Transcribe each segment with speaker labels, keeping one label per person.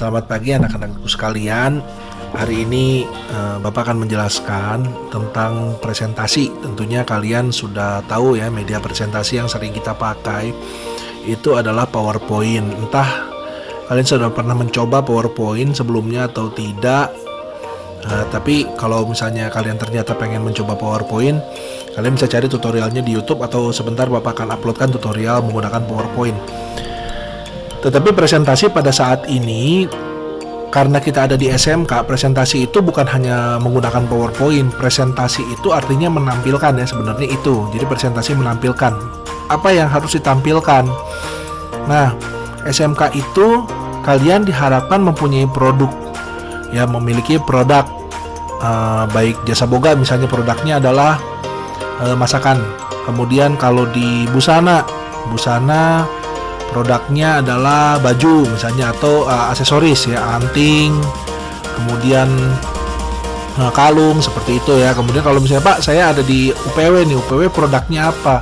Speaker 1: Selamat pagi anak-anakku sekalian. Hari ini Bapak akan menjelaskan tentang presentasi. Tentunya kalian sudah tahu ya, media presentasi yang sering kita pakai itu adalah PowerPoint. Entah kalian sudah pernah mencoba PowerPoint sebelumnya atau tidak. Tapi kalau misalnya kalian ternyata pengen mencoba PowerPoint, kalian bisa cari tutorialnya di YouTube atau sebentar Bapak akan uploadkan tutorial menggunakan PowerPoint. Tetapi presentasi pada saat ini, karena kita ada di SMK, presentasi itu bukan hanya menggunakan PowerPoint. Presentasi itu artinya menampilkan ya, sebenarnya itu. Jadi presentasi menampilkan apa yang harus ditampilkan. Nah, SMK itu kalian diharapkan mempunyai produk, ya, memiliki produk, baik jasa boga misalnya produknya adalah masakan. Kemudian kalau di busana produknya adalah baju misalnya, atau aksesoris ya, anting, kemudian kalung seperti itu ya. Kemudian kalau misalnya Pak, saya ada di UPW nih, UPW produknya apa?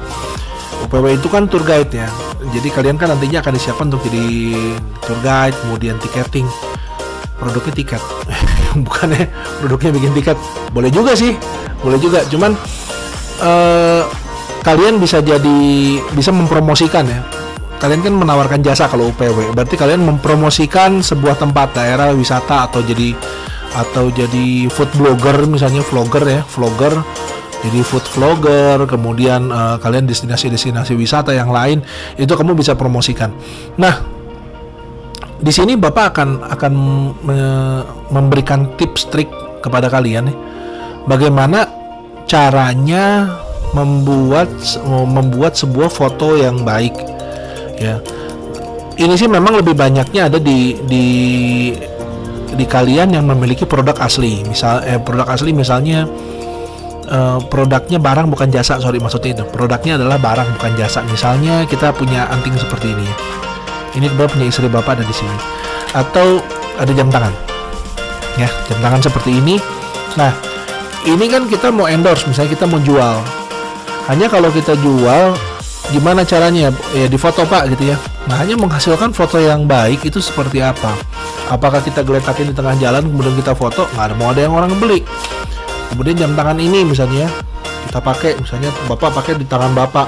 Speaker 1: UPW itu kan tour guide ya. Jadi kalian kan nantinya akan disiapkan untuk jadi tour guide, kemudian tiketing. Produknya tiket. Bukan ya, produknya bikin tiket. Boleh juga sih, boleh juga. Cuman kalian bisa mempromosikan ya. Kalian kan menawarkan jasa kalau UPW, berarti kalian mempromosikan sebuah tempat daerah wisata atau jadi food blogger misalnya, vlogger ya, vlogger, jadi food vlogger. Kemudian kalian destinasi wisata yang lain itu kamu bisa promosikan. Nah, di sini Bapak akan memberikan tips trik kepada kalian nih, bagaimana caranya membuat sebuah foto yang baik. Ya, ini sih memang lebih banyaknya ada di kalian yang memiliki produk asli. Produk asli misalnya produknya barang bukan jasa, maksudnya itu. Produknya adalah barang bukan jasa. Misalnya kita punya anting seperti ini. Ini Bapak punya istri Bapak ada di sini. Atau ada jam tangan. Ya, jam tangan seperti ini. Nah, ini kan kita mau endorse, misalnya kita mau jual. Hanya kalau kita jual, gimana caranya ya, di foto Pak gitu ya. Nah, hanya menghasilkan foto yang baik itu seperti apa? Apakah kita geletakin di tengah jalan kemudian kita foto, nggak ada yang orang beli. Kemudian jam tangan ini misalnya kita pakai, misalnya Bapak pakai di tangan Bapak,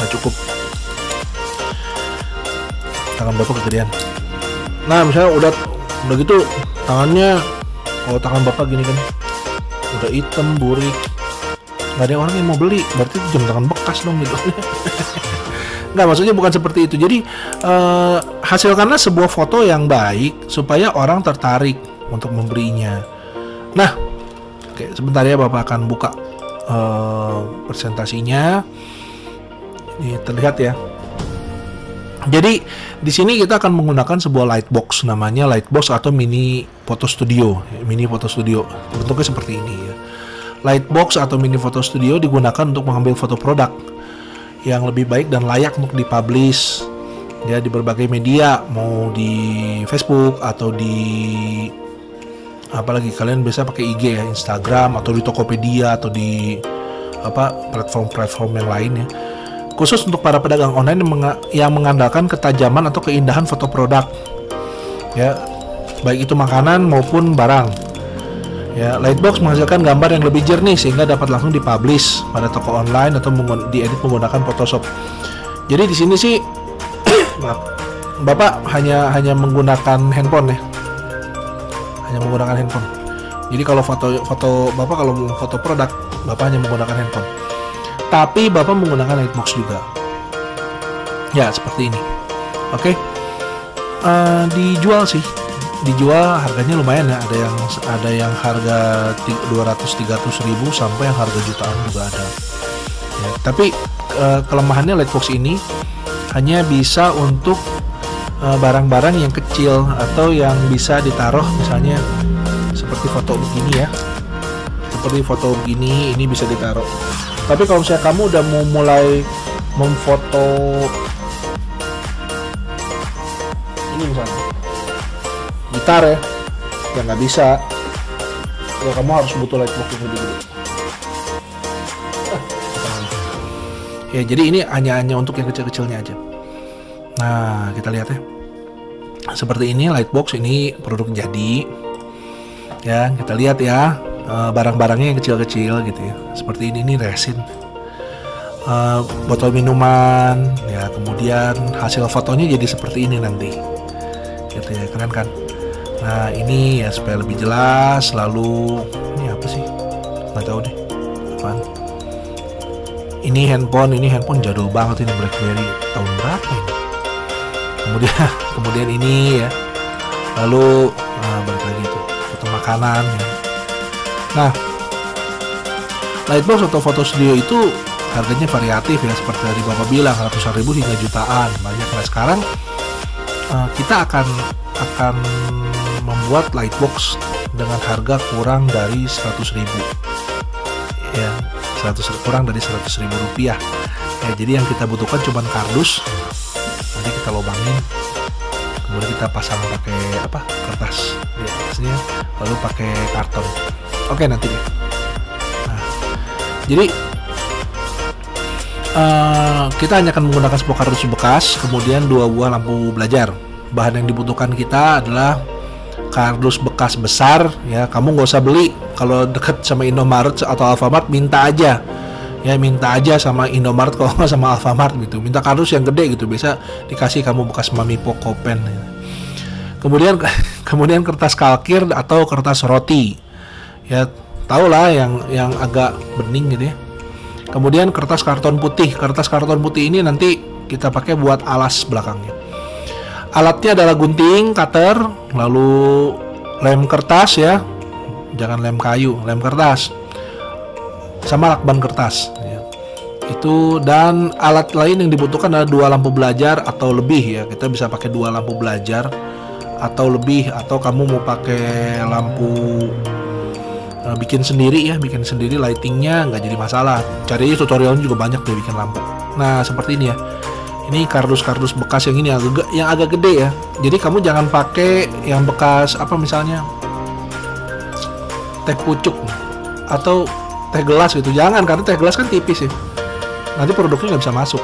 Speaker 1: nggak cukup, tangan Bapak kegedean. Nah, misalnya udah gitu tangannya, kalau tangan Bapak gini kan udah hitam burik, nggak ada orang yang mau beli, berarti itu jam tangan bekas dong gitu. Nggak, maksudnya bukan seperti itu. Jadi hasilkanlah sebuah foto yang baik supaya orang tertarik untuk membelinya. Nah, oke, sebentar ya, Bapak akan buka presentasinya. Ini terlihat ya. Jadi di sini kita akan menggunakan sebuah lightbox, namanya lightbox atau mini foto studio. Bentuknya seperti ini ya. Lightbox atau mini foto studio digunakan untuk mengambil foto produk yang lebih baik dan layak untuk dipublish ya di berbagai media, mau di Facebook atau di apalagi kalian biasa pakai IG ya, Instagram, atau di Tokopedia, atau di platform yang lain ya. Khusus untuk para pedagang online yang mengandalkan ketajaman atau keindahan foto produk ya, baik itu makanan maupun barang. Ya, Lightbox menghasilkan gambar yang lebih jernih sehingga dapat langsung dipublish pada toko online atau diedit menggunakan Photoshop. Jadi di sini sih maaf, Bapak hanya menggunakan handphone ya. Hanya menggunakan handphone. Jadi kalau foto Bapak, kalau mau foto produk, Bapak hanya menggunakan handphone. Tapi Bapak menggunakan Lightbox juga. Ya, seperti ini. Oke. Dijual harganya lumayan ya, ada yang harga 200-300 ribu sampai yang harga jutaan juga ada ya. Tapi kelemahannya Lightbox ini hanya bisa untuk barang-barang yang kecil atau yang bisa ditaruh, misalnya seperti foto begini ya, ini bisa ditaruh. Tapi kalau misalnya kamu udah mau mulai memfoto ini misalnya gitar ya nggak bisa ya, kamu harus butuh Lightbox yang lebih gede ya. Jadi ini hanya untuk yang kecil-kecilnya aja. Nah, kita lihat ya. Seperti ini Lightbox, ini produk jadi. Ya, kita lihat ya, barang-barangnya yang kecil-kecil gitu ya. Seperti ini resin. Botol minuman ya, kemudian hasil fotonya jadi seperti ini nanti. Gitu ya, keren kan? Nah, ini ya supaya lebih jelas. Lalu ini apa sih? Nggak tahu deh. Apaan? Ini handphone jadul banget, ini BlackBerry tahun berapa ini? Kemudian ini ya. Lalu balik lagi tuh foto makanan ya. Nah, Lightbox atau foto studio itu harganya variatif ya, seperti tadi Bapak bilang, ratusan ribu hingga jutaan banyak. Nah, sekarang kita akan membuat Lightbox dengan harga kurang dari 100.000 ya, kurang dari 100.000 rupiah ya. Jadi yang kita butuhkan cuma kardus, nanti kita lubangin, kemudian kita pasang pakai kertas di atasnya, lalu pakai karton. Oke, nanti deh. Nah, jadi kita hanya akan menggunakan sebuah kardus bekas, kemudian 2 buah lampu belajar. Bahan yang dibutuhkan kita adalah kardus bekas besar ya. Kamu nggak usah beli kalau deket sama Indomaret atau Alfamart, minta aja sama Indomaret kalau nggak sama Alfamart gitu. Minta kardus yang gede gitu, bisa dikasih kamu bekas Mami Poko Pen. Kemudian kertas kalkir atau kertas roti ya, tau lah yang agak bening gitu ya. Kemudian kertas karton putih ini nanti kita pakai buat alas belakangnya. Alatnya adalah gunting, cutter, lalu lem kertas ya, jangan lem kayu, lem kertas, sama lakban kertas ya. Itu, dan alat lain yang dibutuhkan adalah 2 lampu belajar atau lebih ya. Kita bisa pakai 2 lampu belajar atau lebih, atau kamu mau pakai lampu bikin sendiri lightingnya nggak jadi masalah. Cari tutorialnya juga banyak deh bikin lampu. Nah, seperti ini ya. Ini kardus bekas yang ini yang agak gede ya. Jadi kamu jangan pakai yang bekas misalnya teh pucuk atau teh gelas gitu. Jangan, karena teh gelas kan tipis ya. Nanti produknya nggak bisa masuk.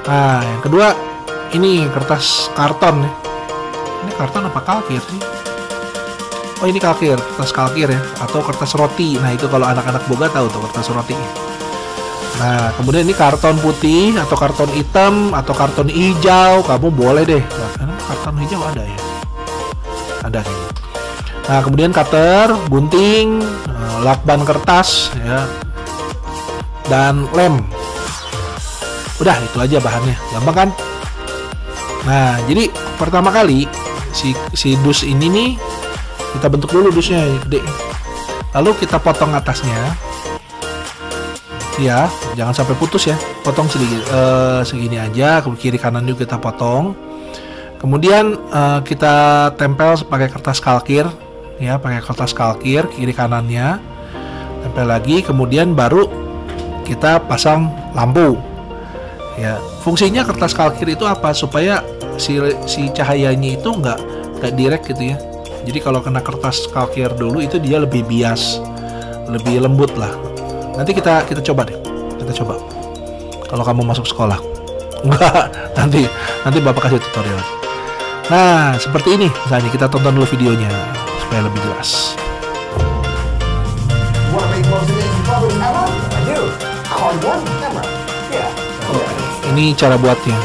Speaker 1: Nah, yang kedua ini kertas karton ya. Ini karton apa kalkir sih? Oh, ini kertas kalkir ya, atau kertas roti. Nah, itu kalau anak-anak boga tahu tuh kertas roti. Nah, kemudian ini karton putih atau karton hitam atau karton hijau, kamu boleh deh. Nah, karena karton hijau ada ya, ada kayaknya. Nah, kemudian cutter, gunting, lakban kertas ya, dan lem. Udah, itu aja bahannya, gampang kan? Nah, jadi pertama kali si dus ini nih, kita bentuk dulu dusnya gede, lalu kita potong atasnya ya, jangan sampai putus ya, potong sedikit, segini aja, kiri kanan juga kita potong. Kemudian kita tempel pakai kertas kalkir ya, pakai kertas kalkir kiri kanannya, tempel lagi, kemudian baru kita pasang lampu ya. Fungsinya kertas kalkir itu apa? Supaya si cahayanya itu nggak direct gitu ya. Jadi kalau kena kertas kalkir dulu itu dia lebih bias, lebih lembut lah. Nanti kita coba deh, kita coba. Kalau kamu masuk sekolah, enggak, nanti bapak kasih tutorial. Nah, seperti ini. Misalnya kita tonton dulu videonya supaya lebih jelas. Ini cara buatnya.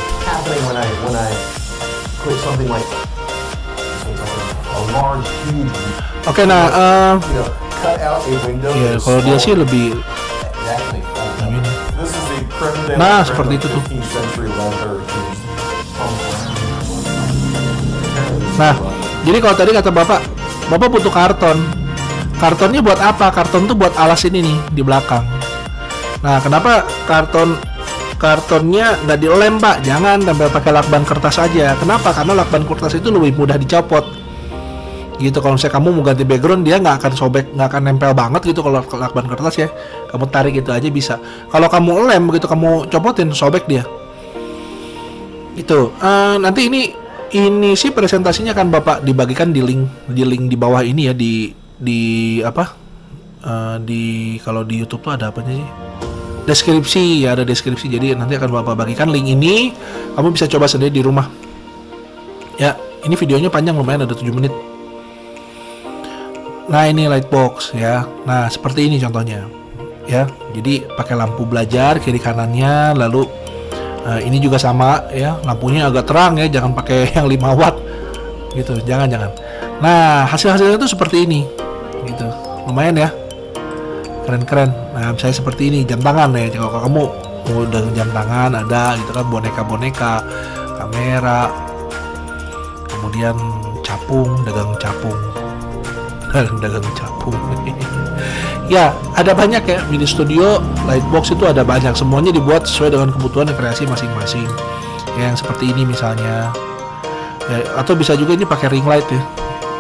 Speaker 1: Oke, nah, ya kalau dia sih lebih. Nah, seperti itu tuh. Nah, jadi kalau tadi kata bapak butuh karton. Kartonnya buat apa? Karton tuh buat alas ini nih di belakang. Nah, kenapa kartonnya nggak dilem, Pak? Jangan, tempel pakai lakban kertas aja. Kenapa? Karena lakban kertas itu lebih mudah dicopot. Gitu, kalau misalnya kamu mau ganti background, dia nggak akan sobek, nggak akan nempel banget gitu. Kalau lakban kertas ya, kamu tarik gitu aja bisa. Kalau kamu lem begitu, kamu copotin, sobek dia. Itu nanti ini sih presentasinya kan bapak dibagikan di link di bawah ini ya, di kalau di YouTube tuh ada apanya sih? Deskripsi ya, ada deskripsi. Jadi nanti akan bapak bagikan link ini, kamu bisa coba sendiri di rumah. Ya, Ini videonya panjang, lumayan ada 7 menit. Nah, ini lightbox ya. Nah, seperti ini contohnya ya. Jadi pakai lampu belajar kiri kanannya, lalu ini juga sama ya, lampunya agak terang ya, jangan pakai yang 5 watt gitu, jangan. Nah, hasilnya itu seperti ini gitu, lumayan ya, keren. Nah, misalnya seperti ini, jam tangan ya, kalau kamu udah jam tangan ada gitu kan, boneka, kamera, kemudian dagang capung ya, ada banyak ya, mini studio lightbox itu ada banyak, semuanya dibuat sesuai dengan kebutuhan dan kreasi masing-masing ya, yang seperti ini misalnya ya, atau bisa juga ini pakai ring light ya.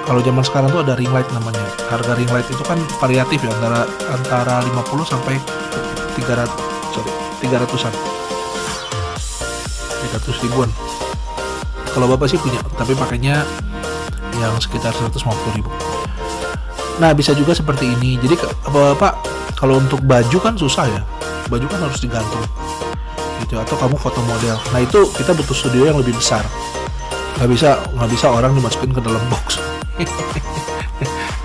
Speaker 1: Kalau zaman sekarang tuh ada ring light namanya. Harga ring light itu kan variatif ya, antara 50 sampai 300-an 300 ribuan. Kalau Bapak sih punya, tapi pakainya yang sekitar 150 ribu. Nah, bisa juga seperti ini. Jadi Bapak kalau untuk baju kan susah ya, baju kan harus digantung gitu, atau kamu foto model. Nah, itu kita butuh studio yang lebih besar. Nggak bisa orang dimasukin ke dalam box.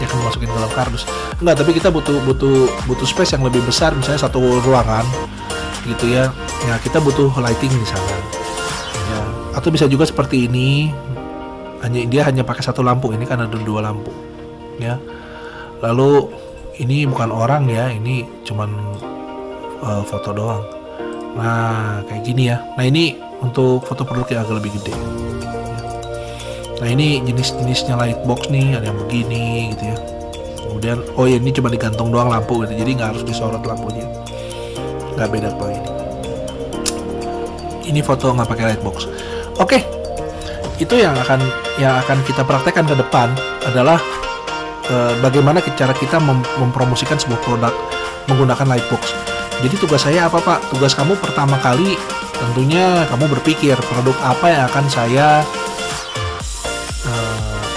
Speaker 1: Ya kan, masukin ke dalam kardus. Enggak, tapi kita butuh space yang lebih besar, misalnya satu ruangan gitu ya. Ya, kita butuh lighting di sana. Ya, atau bisa juga seperti ini. Dia hanya pakai satu lampu, ini kan ada 2 lampu. Ya. Lalu ini bukan orang ya, ini cuman foto doang. Nah, kayak gini ya. Nah, ini untuk foto produk yang agak lebih gede. Nah, ini jenis-jenisnya lightbox nih, ada yang begini gitu ya. Kemudian, oh ya, ini cuma digantung doang lampu gitu, jadi nggak harus disorot lampunya. Nggak beda apa ini. Ini foto nggak pakai lightbox. Oke, itu yang akan kita praktekkan ke depan adalah bagaimana cara kita mempromosikan sebuah produk menggunakan lightbox. Jadi tugas saya apa, Pak? Tugas kamu pertama kali tentunya kamu berpikir produk apa yang akan saya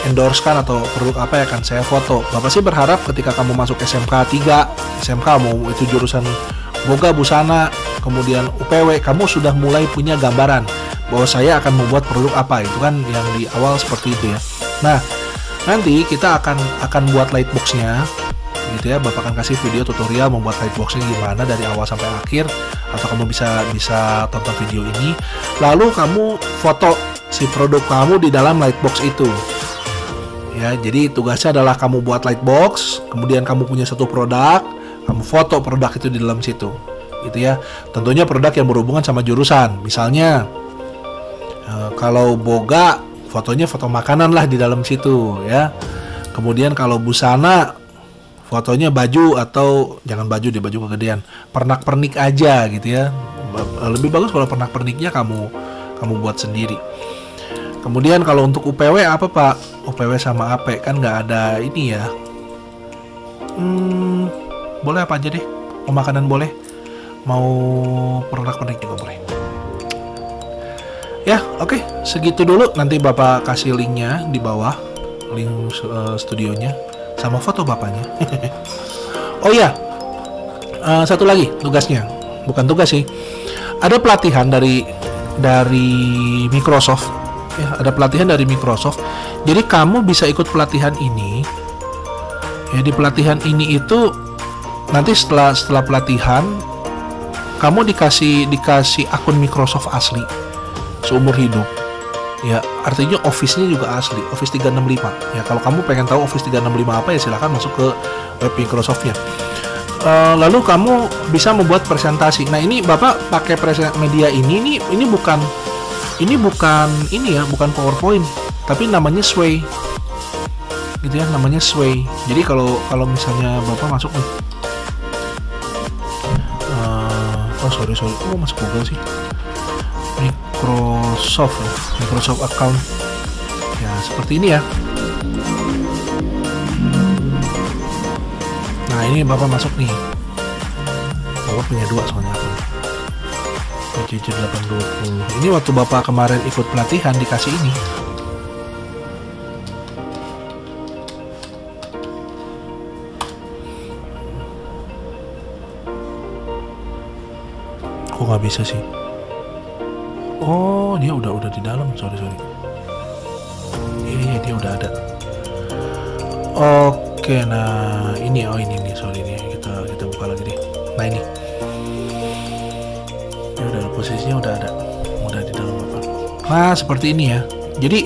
Speaker 1: endorsekan atau produk apa yang akan saya foto. Bapak sih berharap ketika kamu masuk SMK 3, SMK mau itu jurusan Boga, Busana, kemudian UPW, kamu sudah mulai punya gambaran bahwa saya akan membuat produk apa. Itu kan yang di awal seperti itu ya. Nah, nanti kita akan buat lightboxnya gitu ya. Bapak akan kasih video tutorial membuat lightboxnya gimana dari awal sampai akhir, atau kamu bisa tonton video ini, lalu kamu foto si produk kamu di dalam lightbox itu ya. Jadi tugasnya adalah kamu buat lightbox, kemudian kamu punya satu produk, kamu foto produk itu di dalam situ gitu ya. Tentunya produk yang berhubungan sama jurusan, misalnya kalau Boga, fotonya foto makanan lah di dalam situ ya. Kemudian kalau Busana, fotonya baju, atau jangan baju, di baju kegedean, pernak-pernik aja gitu ya. Lebih bagus kalau pernak-perniknya kamu buat sendiri. Kemudian kalau untuk UPW apa, Pak? UPW sama AP kan nggak ada ini ya. Boleh apa aja deh. Mau makanan boleh, mau pernak-pernik juga boleh. Ya, oke, segitu dulu. Nanti Bapak kasih linknya di bawah, link studionya sama foto Bapaknya. Oh iya, satu lagi tugasnya, bukan tugas sih, ada pelatihan dari Microsoft ya, ada pelatihan dari Microsoft. Jadi kamu bisa ikut pelatihan ini ya. Di pelatihan ini itu nanti setelah pelatihan kamu dikasih akun Microsoft asli seumur hidup ya. Artinya Office-nya juga asli, Office 365 ya. Kalau kamu pengen tahu Office 365 apa ya, silahkan masuk ke web Microsoft-nya. Lalu kamu bisa membuat presentasi. Nah, ini Bapak pakai media ini bukan PowerPoint, tapi namanya Sway gitu ya, namanya Sway. Jadi kalau misalnya Bapak masuk nih, masuk Google sih, Microsoft account ya, seperti ini ya. Nah, ini Bapak masuk nih, Bapak punya 2 soalnya akun, PJJ 820. Ini waktu Bapak kemarin ikut pelatihan dikasih ini. Kok nggak bisa sih? Oh, dia udah di dalam. Sorry. ini udah ada. Oke, nah ini ini sorry ini kita buka lagi deh. Nah ini udah posisinya udah ada, udah di dalam Bapak. Nah seperti ini ya. Jadi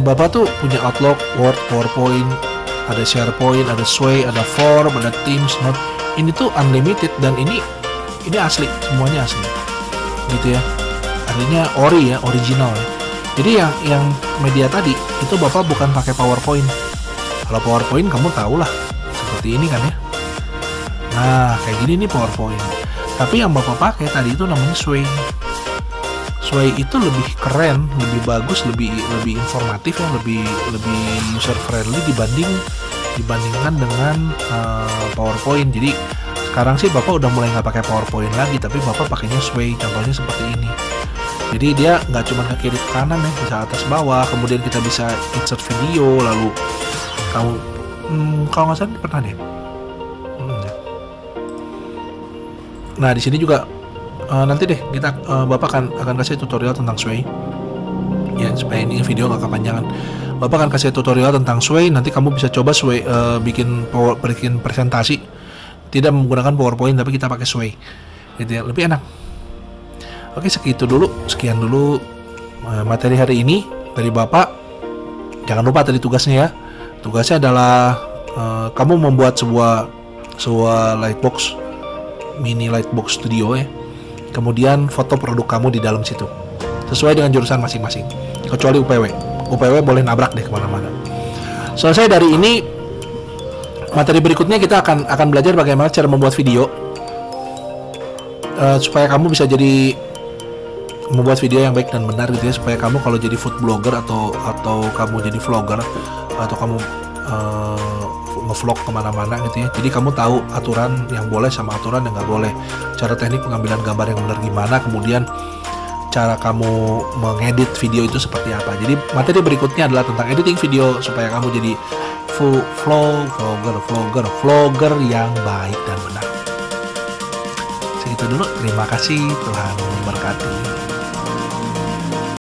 Speaker 1: Bapak tuh punya Outlook, Word, PowerPoint, ada SharePoint, ada Sway, ada Form, ada Teams, Note. Ini tuh unlimited dan ini asli, semuanya asli, gitu ya. Artinya ori ya, original ya. Jadi yang media tadi itu Bapak bukan pakai PowerPoint. Kalau PowerPoint kamu tahu lah, seperti ini kan ya. Nah kayak gini nih PowerPoint. Tapi yang Bapak pakai tadi itu namanya Sway. Sway itu lebih keren, lebih bagus, lebih informatif ya, lebih user friendly dibandingkan dengan PowerPoint. Jadi sekarang sih Bapak udah mulai nggak pakai PowerPoint lagi, tapi Bapak pakainya Sway. Contohnya seperti ini. Jadi dia nggak cuma ke kiri ke kanan ya, bisa atas bawah. Kemudian kita bisa insert video, lalu kamu kalau nggak salah pernah deh. Nah di sini juga nanti deh kita Bapak akan kasih tutorial tentang Sway ya, supaya ini video nggak kepanjangan. Bapak akan kasih tutorial tentang Sway. Nanti kamu bisa coba Sway, bikin presentasi tidak menggunakan PowerPoint tapi kita pakai Sway, gitu ya, lebih enak. Oke, sekian dulu materi hari ini dari Bapak. Jangan lupa tadi tugasnya ya. Tugasnya adalah kamu membuat sebuah lightbox, mini lightbox studio ya. Kemudian foto produk kamu di dalam situ sesuai dengan jurusan masing-masing, kecuali UPW boleh nabrak deh kemana-mana. Selesai dari ini, materi berikutnya kita akan belajar bagaimana cara membuat video supaya kamu bisa jadi membuat video yang baik dan benar gitu ya, supaya kamu kalau jadi food blogger atau kamu jadi vlogger atau kamu ngevlog kemana-mana gitu ya, jadi kamu tahu aturan yang boleh sama aturan yang nggak boleh, cara teknik pengambilan gambar yang benar gimana, kemudian cara kamu mengedit video itu seperti apa. Jadi materi berikutnya adalah tentang editing video supaya kamu jadi vlogger yang baik dan benar. Segitu dulu, terima kasih, Tuhan memberkati.